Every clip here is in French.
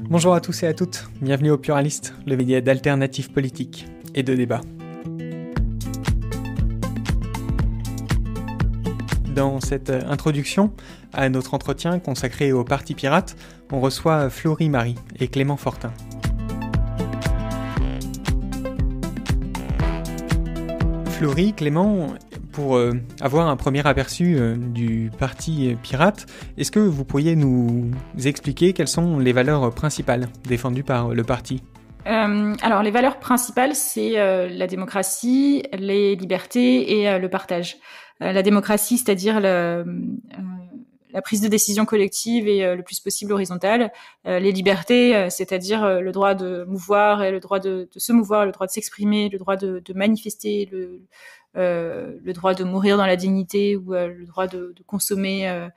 Bonjour à tous et à toutes, bienvenue au Pluraliste, le média d'alternative politique et de débat. Dans cette introduction à notre entretien consacré au Parti Pirate, on reçoit Florie Marie et Clément Fortin. Florie, Clément, pour avoir un premier aperçu du Parti Pirate, est-ce que vous pourriez nous expliquer quelles sont les valeurs principales défendues par le parti ? Alors, les valeurs principales, c'est la démocratie, les libertés et le partage. La démocratie, c'est-à-dire la prise de décision collective et le plus possible horizontale. Les libertés, c'est-à-dire le droit de mouvoir et le droit de se mouvoir, le droit de s'exprimer, le droit de manifester, le droit de mourir dans la dignité ou le droit de consommer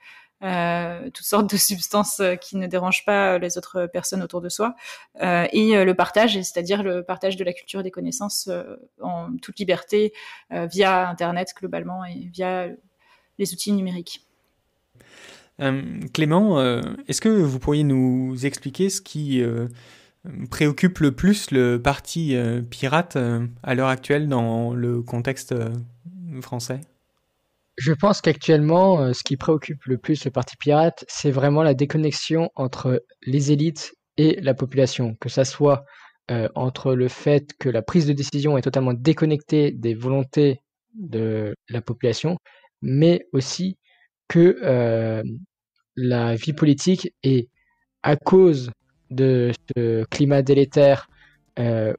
toutes sortes de substances qui ne dérangent pas les autres personnes autour de soi, et le partage, c'est-à-dire le partage de la culture et des connaissances en toute liberté via Internet globalement et via les outils numériques. Clément, est-ce que vous pourriez nous expliquer ce qui préoccupe le plus le Parti Pirate à l'heure actuelle dans le contexte français ? Je pense qu'actuellement, ce qui préoccupe le plus le Parti Pirate, c'est vraiment la déconnexion entre les élites et la population, que ça soit entre le fait que la prise de décision est totalement déconnectée des volontés de la population, mais aussi que la vie politique est, à cause de ce climat délétère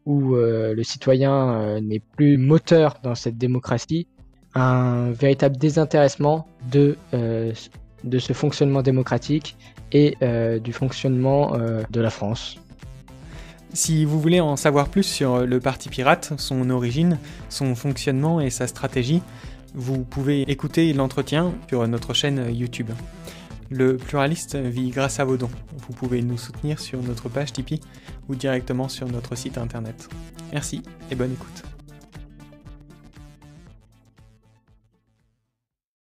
où le citoyen n'est plus moteur dans cette démocratie, un véritable désintéressement de ce fonctionnement démocratique et du fonctionnement de la France. Si vous voulez en savoir plus sur le Parti Pirate, son origine, son fonctionnement et sa stratégie, vous pouvez écouter l'entretien sur notre chaîne YouTube. Le Pluraliste vit grâce à vos dons. Vous pouvez nous soutenir sur notre page Tipeee ou directement sur notre site internet. Merci et bonne écoute.